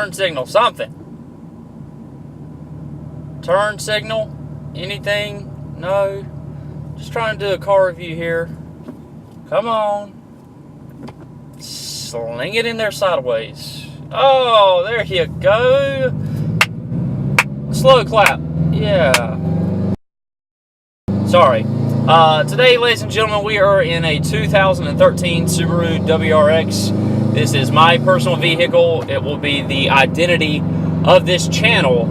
turn signal, something. Turn signal, anything? No. Just trying to do a car review here. Come on. Sling it in there sideways. Oh, there you go. Slow clap. Yeah. Sorry. Today, ladies and gentlemen, we are in a 2013 Subaru WRX. This is my personal vehicle. It will be the identity of this channel.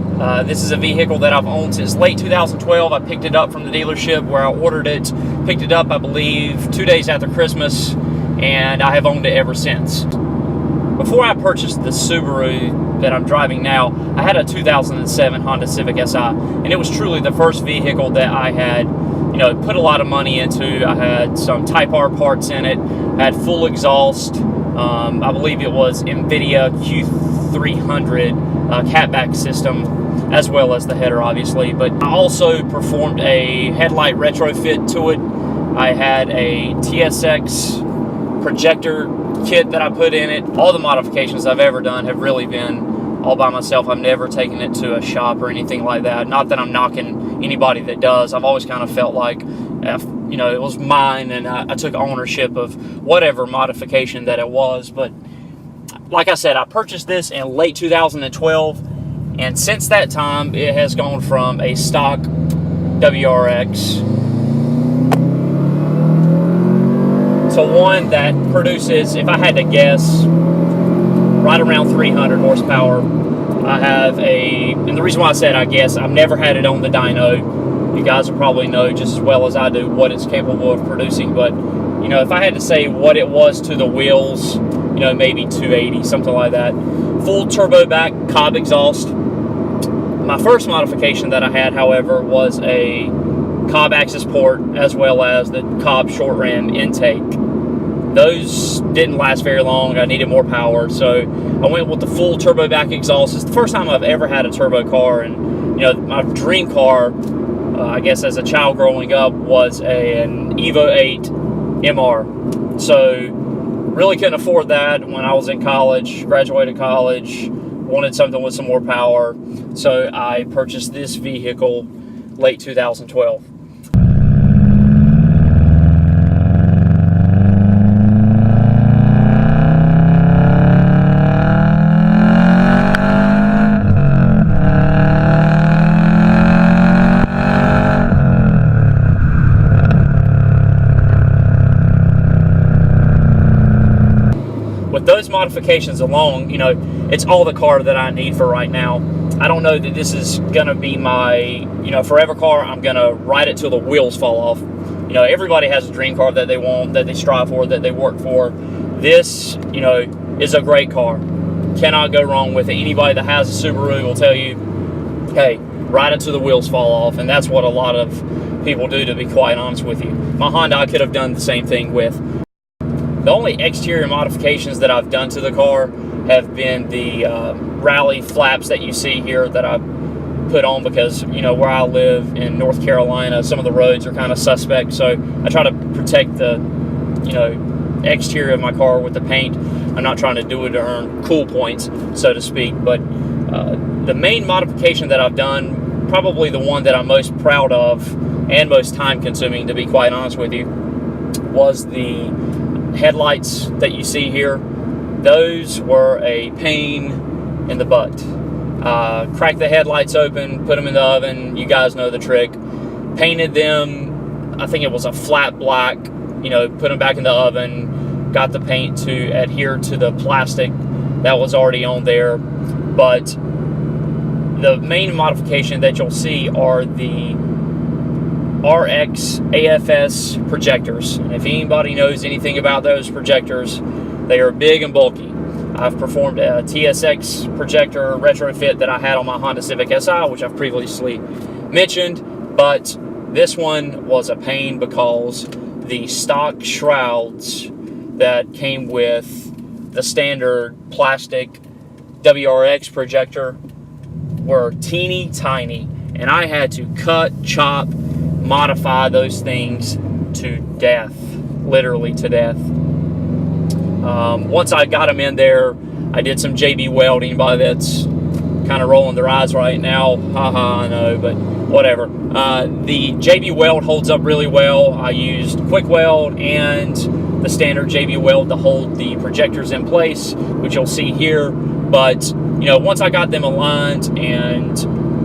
This is a vehicle that I've owned since late 2012. I picked it up from the dealership where I ordered it. Picked it up, I believe, 2 days after Christmas, and I have owned it ever since. Before I purchased the Subaru that I'm driving now, I had a 2007 Honda Civic Si, and it was truly the first vehicle that I had, put a lot of money into. I had some Type R parts in it. I had full exhaust. I believe it was NVIDIA Q300 catback system, as well as the header, obviously. But I also performed a headlight retrofit to it. I had a TSX Projector kit that I put in it. All the modifications I've ever done have really been all by myself. I've never taken it to a shop or anything like that. Not that I'm knocking anybody that does. I've always kind of felt like, it was mine, and I took ownership of whatever modification that it was. But like I said, I purchased this in late 2012, and since that time, it has gone from a stock WRX to one that produces, if I had to guess, right around 300 horsepower. I have and the reason why I said I guess, I've never had it on the dyno. You guys will probably know just as well as I do what it's capable of producing, but if I had to say what it was to the wheels, maybe 280, something like that. Full turbo back Cobb exhaust. My first modification that I had, however, was a Cobb Accessport, as well as the Cobb short ram intake. Those didn't last very long. I needed more power, so I went with the full turbo back exhaust. It's the first time I've ever had a turbo car, and my dream car, I guess as a child growing up, was an Evo 8 MR. So really couldn't afford that when I was in college, graduated college, wanted something with some more power, so I purchased this vehicle late 2012. With those modifications alone, it's all the car that I need for right now. I don't know that this is gonna be my, forever car. I'm gonna ride it till the wheels fall off. Everybody has a dream car that they want, that they strive for, that they work for. This, is a great car. Cannot go wrong with it. Anybody that has a Subaru will tell you, hey, ride it till the wheels fall off, and that's what a lot of people do, to be quite honest with you. My Honda, I could have done the same thing with. The only exterior modifications that I've done to the car have been the rally flaps that you see here that I put on, because where I live in North Carolina, some of the roads are kind of suspect, so I try to protect the exterior of my car with the paint. I'm not trying to do it to earn cool points, so to speak, but the main modification that I've done, probably the one that I'm most proud of and most time consuming, to be quite honest with you, was the headlights that you see here. Those were a pain in the butt. Cracked the headlights open, put them in the oven. You guys know the trick. Painted them, I think it was a flat black, put them back in the oven, got the paint to adhere to the plastic that was already on there. But the main modification that you'll see are the RX-AFS projectors. And if anybody knows anything about those projectors, they are big and bulky. I've performed a TSX projector retrofit that I had on my Honda Civic Si, which I've previously mentioned, but this one was a pain because the stock shrouds that came with the standard plastic WRX projector were teeny tiny, and I had to cut, chop, modify those things to death, literally to death. Once I got them in there, I did some JB Weld. Anybody that's kind of rolling their eyes right now, haha, I know, but whatever. The JB Weld holds up really well. I used quick weld and the standard JB Weld to hold the projectors in place, which you'll see here. But you know, once I got them aligned and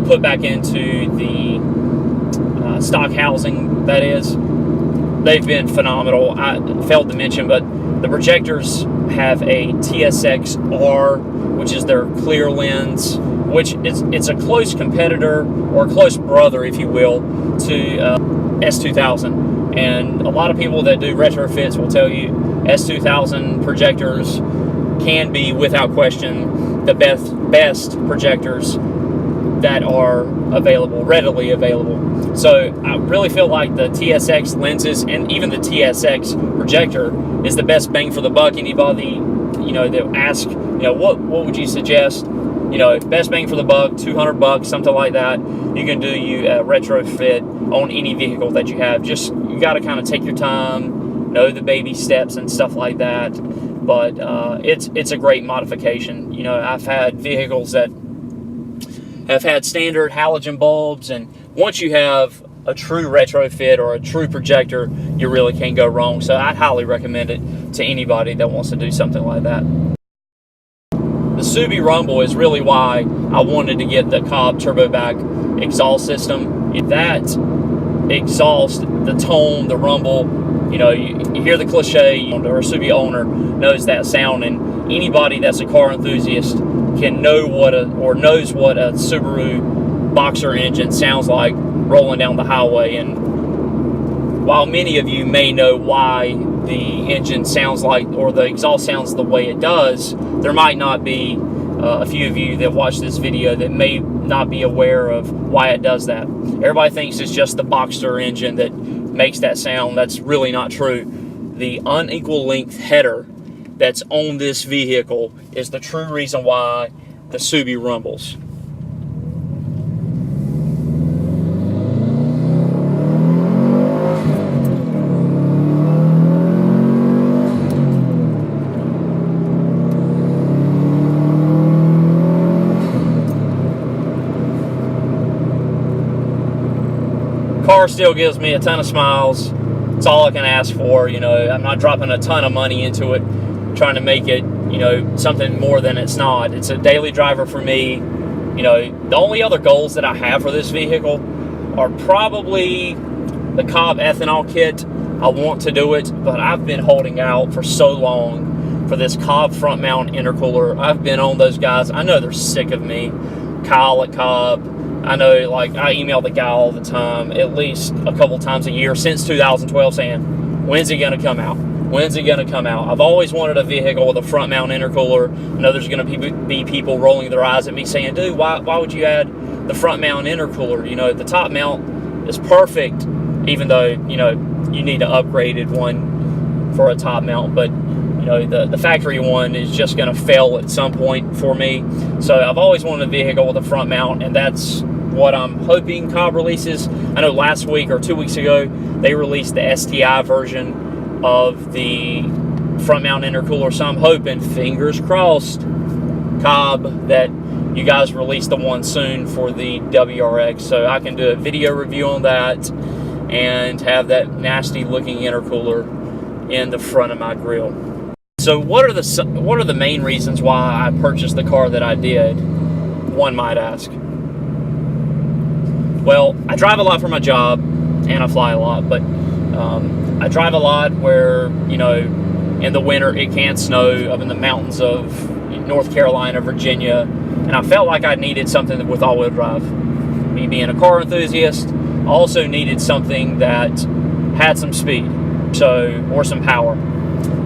put back into the stock housing, that is, they've been phenomenal. I failed to mention, but the projectors have a TSX-R, which is their clear lens, which it's a close competitor, or a close brother, if you will, to S2000. And a lot of people that do retrofits will tell you S2000 projectors can be, without question, the best projectors that are available, readily available. So I really feel like the TSX lenses and even the TSX projector is the best bang for the buck. Anybody, you know, that ask, you know, what would you suggest? You know, best bang for the buck, $200, something like that. You can do a retrofit on any vehicle that you have. Just, you got to kind of take your time, know the baby steps and stuff like that. But it's a great modification. You know, I've had vehicles that have had standard halogen bulbs, and once you have a true retrofit or a true projector, you really can't go wrong. So I'd highly recommend it to anybody that wants to do something like that. The Subi Rumble is really why I wanted to get the Cobb turbo back exhaust system. That exhaust, the tone, the rumble, you know, you hear the cliche, or a Subi owner knows that sound, and anybody that's a car enthusiast can know knows what a Subaru Boxer engine sounds like rolling down the highway. And while many of you may know why the engine sounds like, or the exhaust sounds the way it does, there might not be a few of you that watch this video that may not be aware of why it does that. Everybody thinks it's just the Boxer engine that makes that sound. That's really not true. The unequal length header that's on this vehicle is the true reason why the Subi rumbles. Car still gives me a ton of smiles. It's all I can ask for. You know, I'm not dropping a ton of money into it, trying to make it, you know, something more than it's not. It's a daily driver for me. You know, the only other goals that I have for this vehicle are probably the Cobb ethanol kit. I want to do it, but I've been holding out for so long for this Cobb front mount intercooler. I've been on those guys. I know they're sick of me. Kyle at Cobb, I know, like, I email the guy all the time, at least a couple times a year since 2012, saying, when's it going to come out? When's it going to come out? I've always wanted a vehicle with a front mount intercooler. I know there's going to be people rolling their eyes at me saying, dude, why would you add the front mount intercooler? You know, the top mount is perfect, even though, you know, you need an upgraded one for a top mount. But, you know, the factory one is just going to fail at some point for me. So I've always wanted a vehicle with a front mount, and that's what I'm hoping Cobb releases. I know last week or 2 weeks ago, they released the STI version of the front mount intercooler. So I'm hoping, fingers crossed, Cobb, that you guys release the one soon for the WRX, so I can do a video review on that and have that nasty looking intercooler in the front of my grill. So what are the main reasons why I purchased the car that I did, one might ask? Well, I drive a lot for my job, and I fly a lot, but I drive a lot where, you know, in the winter it can snow up in the mountains of North Carolina, Virginia, and I felt like I needed something with all-wheel drive. Me being a car enthusiast, I also needed something that had some speed, or some power.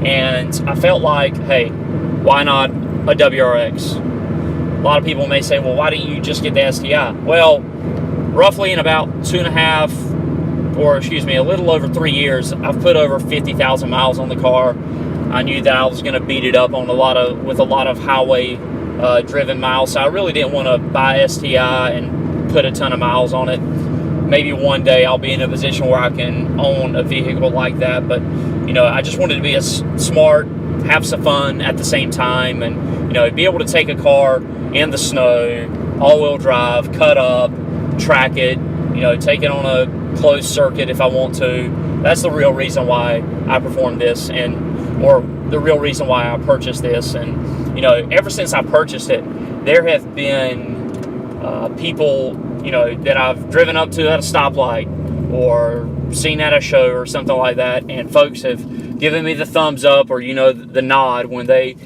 And I felt like, hey, why not a WRX? A lot of people may say, well, why didn't you just get the STI? Well, roughly in about a little over 3 years, I've put over 50,000 miles on the car. I knew that I was going to beat it up on with a lot of highway driven miles, so I really didn't want to buy STI and put a ton of miles on it. Maybe one day I'll be in a position where I can own a vehicle like that, but you know, I just wanted to be smart, have some fun at the same time, and You know, be able to take a car in the snow, all-wheel drive, cut up, track it, you know, take it on a closed circuit if I want to. That's the real reason why I perform this, or the real reason why I purchased this. And, you know, ever since I purchased it, there have been people, you know, that I've driven up to at a stoplight or seen at a show or something like that, and folks have given me the thumbs up, or, you know, the nod when they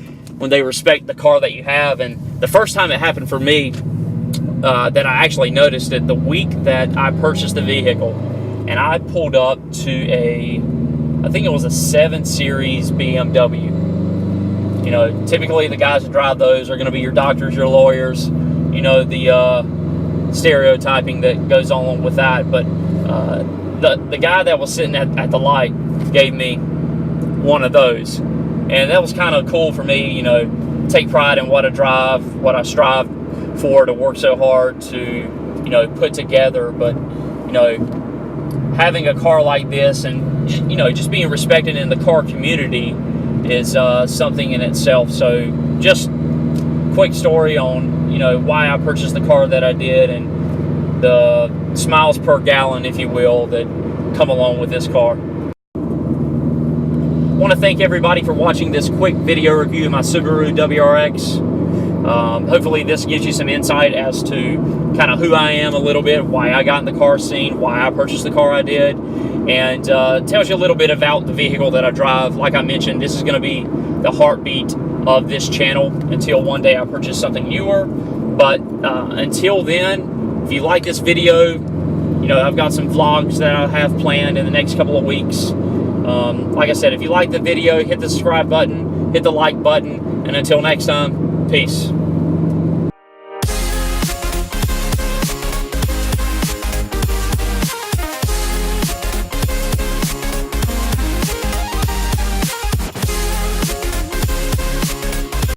respect the car that you have. And the first time it happened for me, that I actually noticed it, the week that I purchased the vehicle, and I pulled up to I think it was a 7 Series BMW. You know, typically the guys that drive those are going to be your doctors, your lawyers, you know, the stereotyping that goes on with that. But the guy that was sitting at the light gave me one of those, and that was kind of cool for me, you know, take pride in what I drive, what I strive for, to work so hard to, you know, put together. But, you know, having a car like this, and, you know, just being respected in the car community is something in itself. So just quick story on, you know, why I purchased the car that I did, and the smiles per gallon, if you will, that come along with this car. I want to thank everybody for watching this quick video review of my Subaru WRX. Hopefully this gives you some insight as to kind of who I am a little bit, why I got in the car scene, why I purchased the car I did, and tells you a little bit about the vehicle that I drive. Like I mentioned, this is going to be the heartbeat of this channel until one day I purchase something newer. But until then, if you like this video, you know, I've got some vlogs that I have planned in the next couple of weeks. Like I said, if you like the video, hit the subscribe button, hit the like button, and until next time, peace.